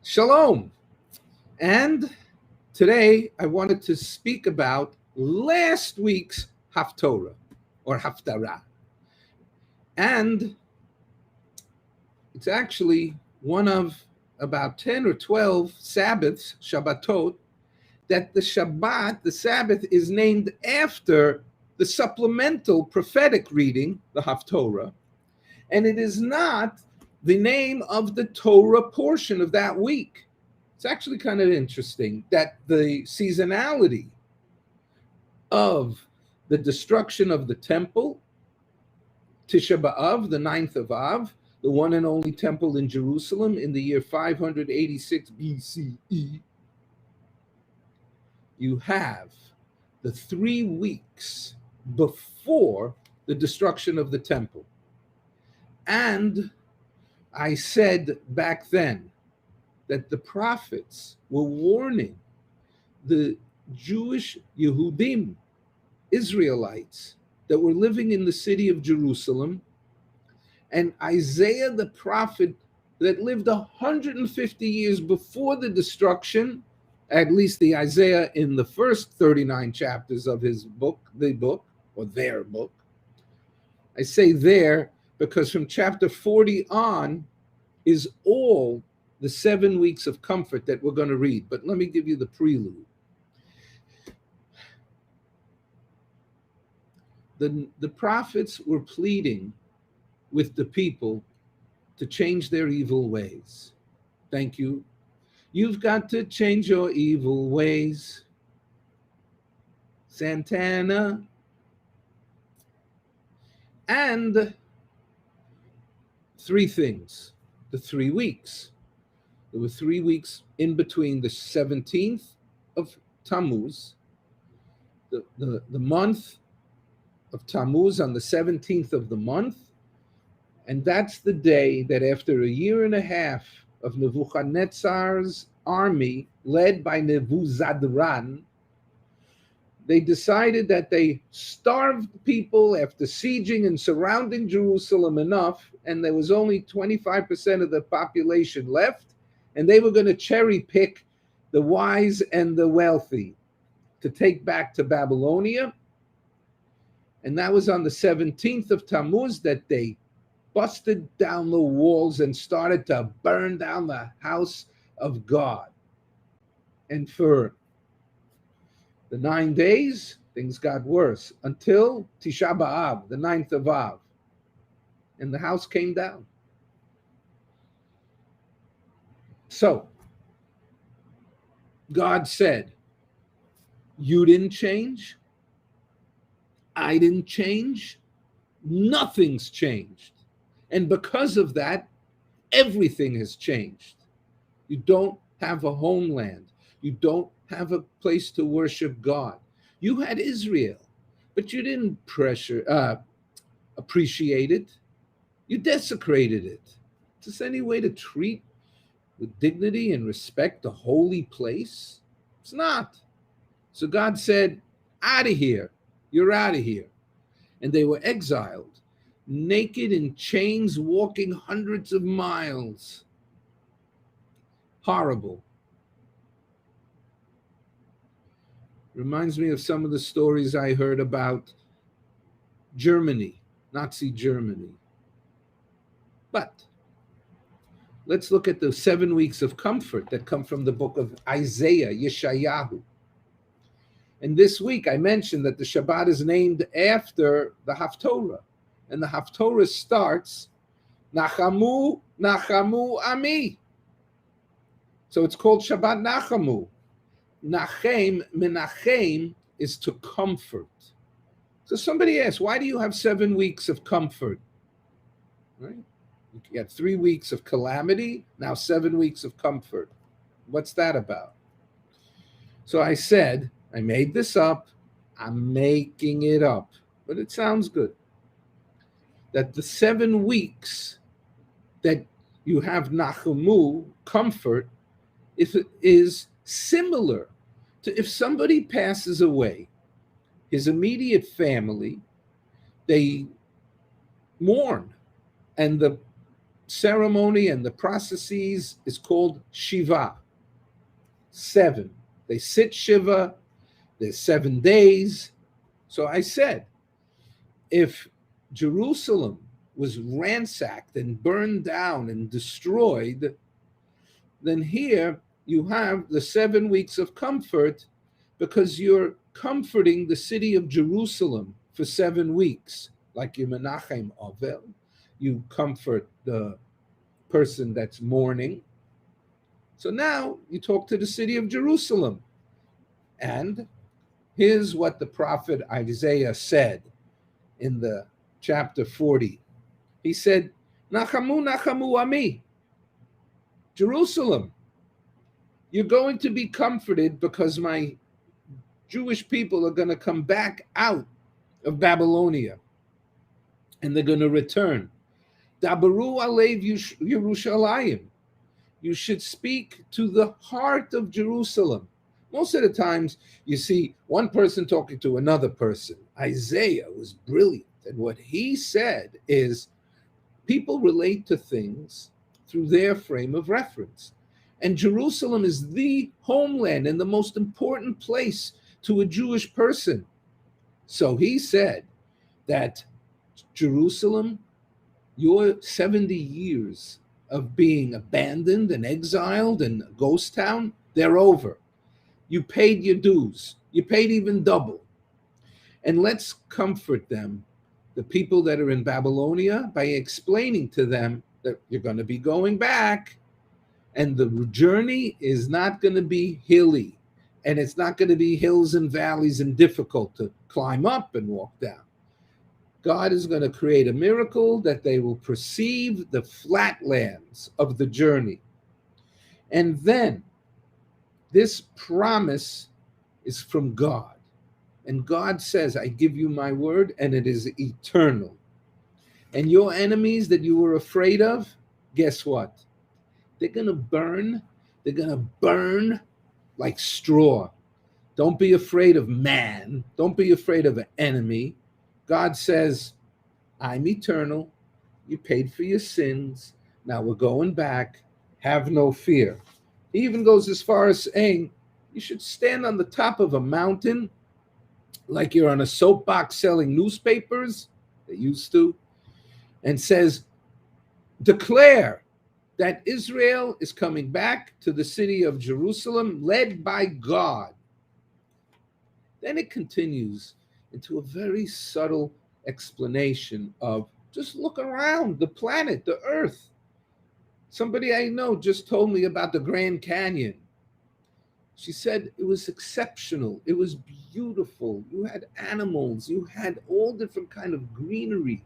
Shalom. And today I wanted to speak about last week's Haftorah or Haftarah. And it's actually one of about 10 or 12 Sabbaths, Shabbatot, that the Shabbat, the Sabbath, is named after the supplemental prophetic reading, the Haftorah, and it is not the name of the Torah portion of that week. It's actually kind of interesting that the seasonality of the destruction of the temple, Tisha B'Av, the 9th of Av, the one and only temple in Jerusalem in the year 586 BCE, you have the 3 weeks before the destruction of the temple. And I said back then that the prophets were warning the Jewish Yehudim, Israelites, that were living in the city of Jerusalem, and Isaiah the prophet that lived 150 years before the destruction, at least the Isaiah in the first 39 chapters of his book, the book, or their book. I say there because from chapter 40 on is all the 7 weeks of comfort that we're going to read. But let me give you the prelude. The prophets were pleading with the people to change their evil ways. Thank you. You've got to change your evil ways. Santana. And 3 things. The 3 weeks. There were 3 weeks in between the 17th of Tammuz, the month of Tammuz on the 17th of the month, and that's the day that after a year and a half of Nebuchadnezzar's army led by Nebuzaradan, they decided that they starved people after sieging and surrounding Jerusalem enough, and there was only 25% of the population left, and they were going to cherry pick the wise and the wealthy to take back to Babylonia. And that was on the 17th of Tammuz that they busted down the walls and started to burn down the house of God. And for the 9 days, things got worse until Tisha B'Av, the 9th of Av. And the house came down. So, God said, you didn't change. I didn't change. Nothing's changed. And because of that, everything has changed. You don't have a homeland. You don't have a place to worship God. You had Israel, but you didn't appreciate it. You desecrated it. Is this any way to treat with dignity and respect the holy place? It's not. So God said, out of here. You're out of here. And they were exiled, naked in chains, walking hundreds of miles. Horrible. Reminds me of some of the stories I heard about Germany, Nazi Germany. But let's look at the 7 weeks of comfort that come from the book of Isaiah, Yeshayahu. And this week I mentioned that the Shabbat is named after the Haftorah. And the Haftorah starts, Nachamu, Nachamu Ami. So it's called Shabbat Nachamu. Nachem, Menachem is to comfort. So somebody asked, why do you have 7 weeks of comfort? Right? You had 3 weeks of calamity, now 7 weeks of comfort. What's that about? So I said, I made this up. I'm making it up, but it sounds good. That the 7 weeks that you have Nachamu, comfort, if it is similar to if somebody passes away, his immediate family, they mourn, and the ceremony and the processes is called Shiva. 7. They sit Shiva. There's 7 days. So I said, if Jerusalem was ransacked and burned down and destroyed, then here you have the 7 weeks of comfort because you're comforting the city of Jerusalem for 7 weeks, like your Menachem Avel. You comfort the person that's mourning. So now you talk to the city of Jerusalem. And here's what the prophet Isaiah said in the chapter 40. He said, Nachamu, Nachamu Ami. Jerusalem, you're going to be comforted because my Jewish people are going to come back out of Babylonia and they're going to return. Dabaru alev Yerushalayim. You should speak to the heart of Jerusalem. Most of the times you see one person talking to another person. Isaiah was brilliant. And what he said is people relate to things through their frame of reference. And Jerusalem is the homeland and the most important place to a Jewish person. So he said that Jerusalem, your 70 years of being abandoned and exiled and a ghost town, they're over. You paid your dues. You paid even double. And let's comfort them, the people that are in Babylonia, by explaining to them that you're going to be going back and the journey is not going to be hilly and it's not going to be hills and valleys and difficult to climb up and walk down. God is going to create a miracle that they will perceive the flatlands of the journey. And then this promise is from God. And God says, I give you my word, and it is eternal. And your enemies that you were afraid of, guess what? They're going to burn. They're going to burn like straw. Don't be afraid of man. Don't be afraid of an enemy. God says, I'm eternal. You paid for your sins. Now we're going back. Have no fear. He even goes as far as saying, you should stand on the top of a mountain like you're on a soapbox selling newspapers, they used to, and says, declare that Israel is coming back to the city of Jerusalem led by God. Then it continues into a very subtle explanation of just look around the planet, the earth. Somebody I know just told me about the Grand Canyon. She said it was exceptional. It was beautiful. You had animals. You had all different kind of greenery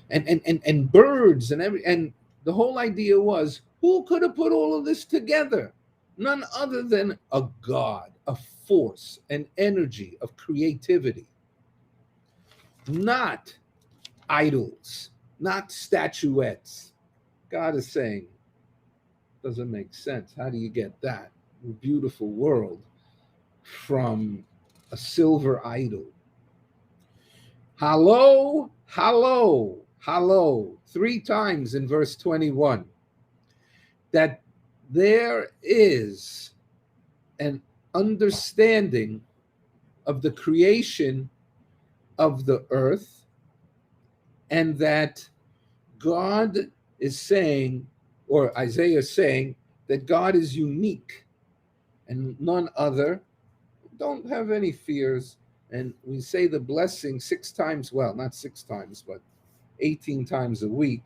and birds and the whole idea was, who could have put all of this together? None other than a God, a force, an energy of creativity. Not idols, not statuettes. God is saying, doesn't make sense. How do you get that beautiful world from a silver idol? Hello, hello, hello, 3 times in verse 21, that there is an understanding of the creation of the earth, and that God is saying, or Isaiah is saying, that God is unique and none other. Don't have any fears. And we say the blessing 6 times, well, not 6 times, but 18 times a week.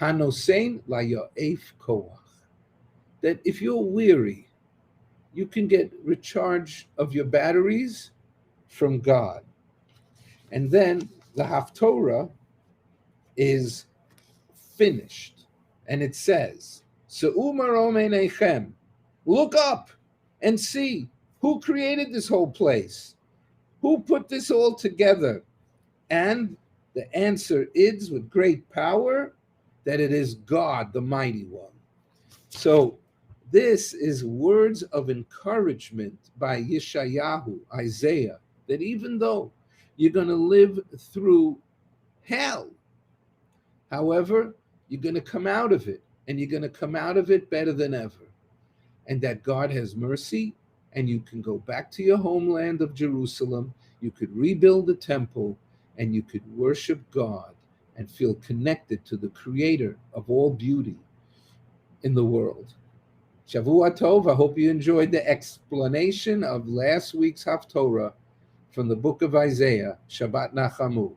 Hanosein la yo'ef koach. That if you're weary, you can get recharge of your batteries from God. And then the Haftorah is finished. And it says, Se'u marom einechem, look up and see who created this whole place. Who put this all together? And the answer is, with great power, that it is God, the Mighty One. So this is words of encouragement by Yeshayahu, Isaiah, that even though you're going to live through hell, however, you're going to come out of it. and you're going to come out of it better than ever. And that God has mercy, and you can go back to your homeland of Jerusalem. You could rebuild the temple, and you could worship God and feel connected to the creator of all beauty in the world. Shavua Tov. I hope you enjoyed the explanation of last week's Haftorah from the book of Isaiah. Shabbat Nachamu.